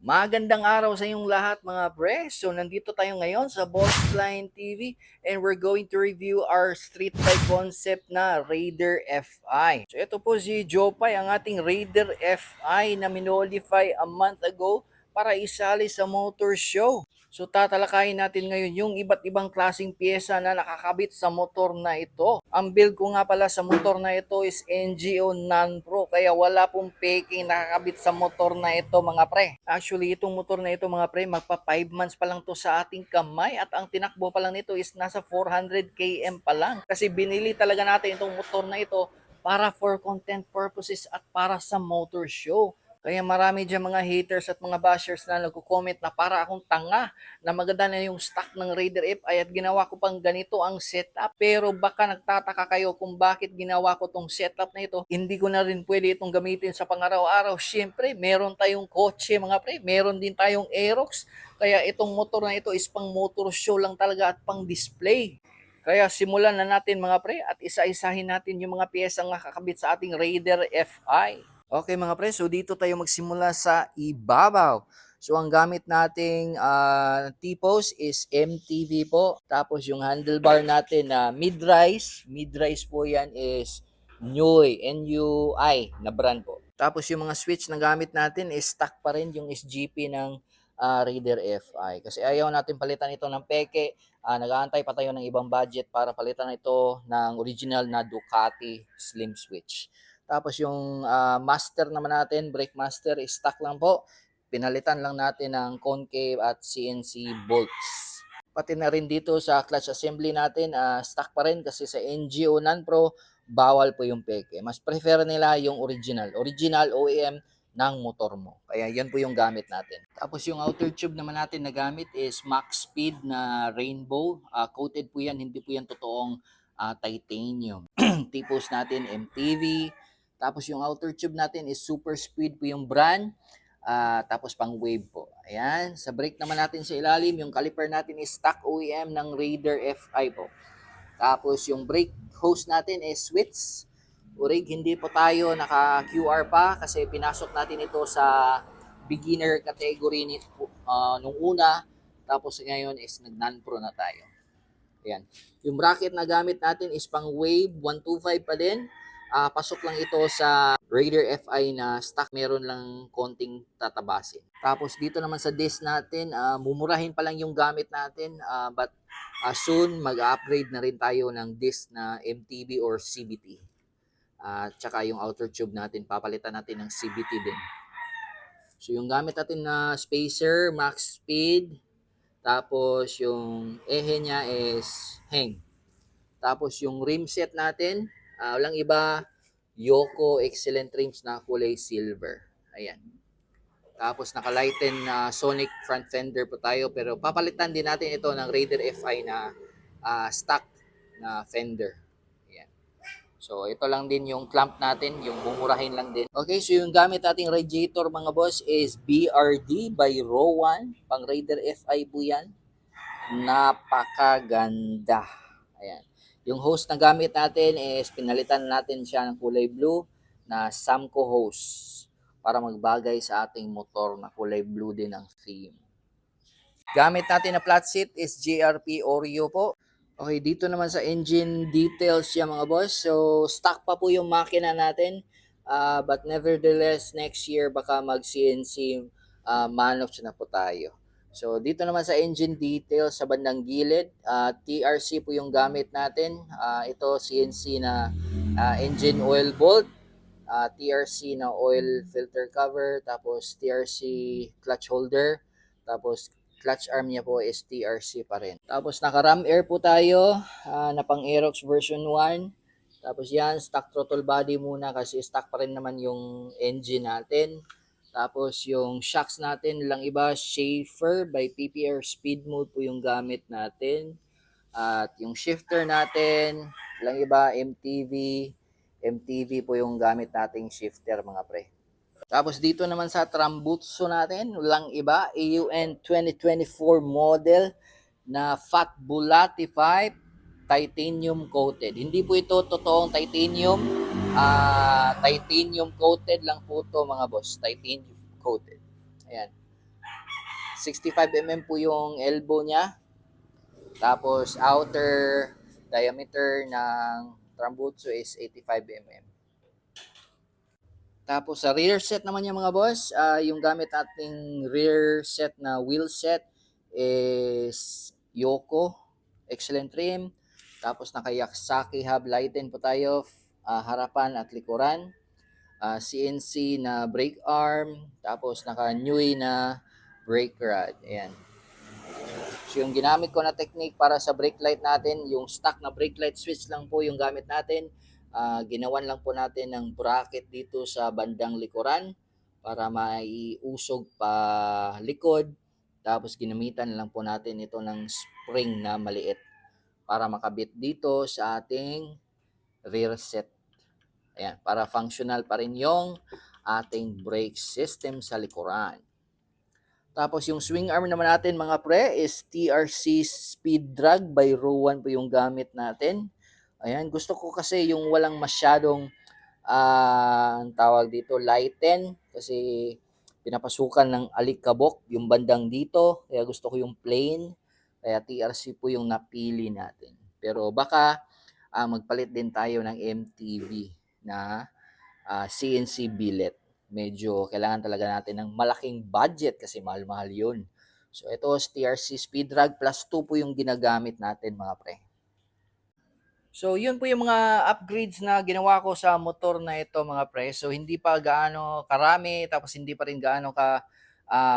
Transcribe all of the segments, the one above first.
Magandang araw sa inyong lahat mga pre. So nandito tayo ngayon sa Bossline TV and we're going to review our street bike concept na Raider FI. So ito po si Jopay, ang ating Raider FI na minolify a month ago para isali sa motor show. So tatalakayin natin ngayon yung iba't ibang klaseng pyesa na nakakabit sa motor na ito. Ang build ko nga pala sa motor na ito is NGO Non-Pro, kaya wala pong peking nakakabit sa motor na ito mga pre. Actually itong motor na ito mga pre, magpa 5 months pa lang to sa ating kamay at ang tinakbo pa lang nito is nasa 400 km pa lang. Kasi binili talaga natin itong motor na ito para for content purposes at para sa motor show. Kaya marami dyan mga haters at mga bashers na nagko-comment na para akong tanga na maganda na yung stock ng Raider FI at ginawa ko pang ganito ang setup. Pero baka nagtataka kayo kung bakit ginawa ko tong setup na ito. Hindi ko na rin pwede itong gamitin sa pangaraw-araw. Siyempre, meron tayong kotse mga pre, meron din tayong Aerox. Kaya itong motor na ito is pang motor show lang talaga at pang display. Kaya simulan na natin mga pre at isa-isahin natin yung mga piyesang nakakabit sa ating Raider FI. Okay mga pre, so dito tayo magsimula sa ibabaw. So ang gamit nating T-post is MTV po. Tapos yung handlebar natin na mid-rise. Mid-rise po yan is NUI, N-U-I na brand po. Tapos yung mga switch na gamit natin is stock pa rin yung SGP ng Raider FI. Kasi ayaw natin palitan ito ng peke. Nag-aantay pa tayo ng ibang budget para palitan ito ng original na Ducati Slim Switch. Tapos yung master naman natin, brake master, stock lang po. Pinalitan lang natin ng concave at CNC bolts. Pati na rin dito sa clutch assembly natin, stock pa rin kasi sa NGO Non-Pro, bawal po yung peke. Mas prefer nila yung original. Original OEM ng motor mo. Kaya yan po yung gamit natin. Tapos yung outer tube naman natin na gamit is Max Speed na Rainbow. Coated po yan, hindi po yan totoong titanium. T-post natin MTV. Tapos yung outer tube natin is Super Speed po yung brand. Tapos pang wave po. Ayan. Sa brake naman natin sa ilalim, yung caliper natin is stock OEM ng Raider FI po. Tapos yung brake hose natin is Switz. Urig, hindi po tayo naka-QR pa kasi pinasok natin ito sa beginner category nung una. Tapos ngayon is nag-non-pro na tayo. Ayan. Yung bracket na gamit natin is pang wave 125 pa din. Pasok lang ito sa Raider FI na stock, meron lang konting tatabasin. Tapos dito naman sa disc natin, mumurahin pa lang yung gamit natin, but soon mag-upgrade na rin tayo ng disc na MTB or CBT. Tsaka yung outer tube natin, papalitan natin ng CBT din. So yung gamit natin na spacer, max speed, tapos yung ehe niya is hang. Tapos yung rim set natin, walang iba, Yoko Excellent Rims na kulay silver. Ayan. Tapos naka-lighten na Sonic front fender po tayo, pero papalitan din natin ito ng Raider FI na stock na fender. Ayan. So ito lang din yung clamp natin, yung bumurahin lang din. Okay, so yung gamit nating radiator mga boss is BRD by Rowan. Pang Raider FI po yan. Napakaganda. Ayan. Yung hose na gamit natin is pinalitan natin siya ng kulay blue na Samco hose para magbagay sa ating motor na kulay blue din ang theme. Gamit natin na flat seat is JRP Oreo po. Okay, dito naman sa engine details yan mga boss. So, stock pa po yung makina natin. But nevertheless, next year baka mag-CNC manufacture na po tayo. So, dito naman sa engine details sa bandang gilid, TRC po yung gamit natin. Ito, CNC na engine oil bolt, TRC na oil filter cover, tapos TRC clutch holder, tapos clutch arm niya po is TRC pa rin. Tapos naka-ram air po tayo na pang Aerox version 1. Tapos yan, stock throttle body muna kasi stock pa rin naman yung engine natin. Tapos yung shocks natin, lang iba, Schaefer by PPR Speed Mode po yung gamit natin. At yung shifter natin, lang iba, MTV po yung gamit nating shifter mga pre. Tapos dito naman sa Trambutso natin, lang iba, AUN 2024 model na Fat Bulati 5 titanium coated. Hindi po ito totoong titanium. Titanium coated lang po to mga boss. Titanium coated. Ayan. 65 mm po yung elbow niya. Tapos outer diameter ng Trambutso is 85 mm. Tapos sa rear set naman niya mga boss, yung gamit nating rear set na wheel set is Yoko, excellent trim. Tapos naka Yaksaki hub lighten po tayo, harapan at likuran. CNC na brake arm, tapos naka Newey na brake rod. Ayan. So yung ginamit ko na technique para sa brake light natin, yung stock na brake light switch lang po yung gamit natin. Ginawan lang po natin ng bracket dito sa bandang likuran para maiusog pa likod. Tapos ginamitan lang po natin ito ng spring na maliit para makabit dito sa ating rear set. Ayan, para functional pa rin yung ating brake system sa likuran. Tapos yung swing arm naman natin mga pre is TRC Speed Drag by Rowan po yung gamit natin. Ayan, gusto ko kasi yung walang masyadong ang tawag dito lighten kasi pinapasukan ng alikabok yung bandang dito. Kaya gusto ko yung plain. Kaya TRC po yung napili natin. Pero baka magpalit din tayo ng MTV na CNC billet. Medyo kailangan talaga natin ng malaking budget kasi mahal-mahal yun. So ito TRC Speed Drag plus 2 po yung ginagamit natin mga pre. So yun po yung mga upgrades na ginawa ko sa motor na ito mga pre. So hindi pa gaano karami tapos hindi pa rin gaano ka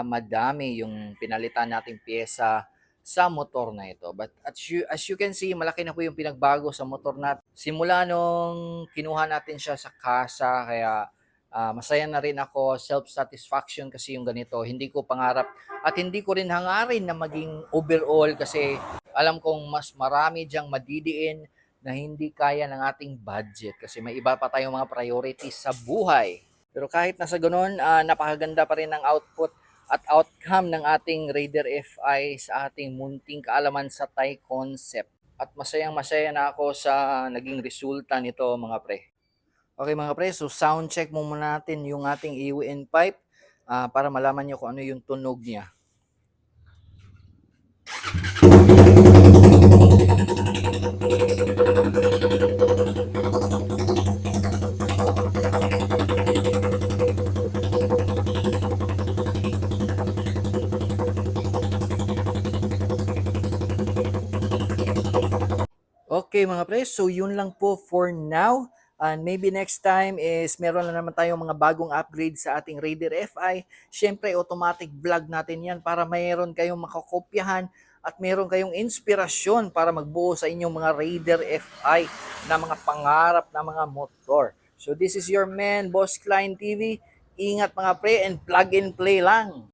madami yung pinalitan nating pyesa sa motor na ito. But as you can see, malaki na po yung pinagbago sa motor natin. Simula nung kinuha natin siya sa kasa, kaya masaya na rin ako, self-satisfaction kasi yung ganito. Hindi ko pangarap at hindi ko rin hangarin na maging overall kasi alam kong mas marami diyang madidiin na hindi kaya ng ating budget kasi may iba pa tayong mga priorities sa buhay. Pero kahit nasa ganun, napakaganda pa rin ng output at outcome ng ating Raider FI sa ating munting kaalaman sa Thai concept. At masayang-masaya na ako sa naging resulta nito mga pre. Okay mga pre, so sound check muna natin yung ating EWN pipe para malaman nyo kung ano yung tunog niya. Okay mga pre, so yun lang po for now. And maybe next time is meron na naman tayong mga bagong upgrade sa ating Raider FI. Siyempre, automatic vlog natin yan para mayroon kayong makakopyahan at meron kayong inspirasyon para magbuo sa inyong mga Raider FI na mga pangarap na mga motor. So this is your man, Boss Klein TV. Ingat mga pre and plug and play lang.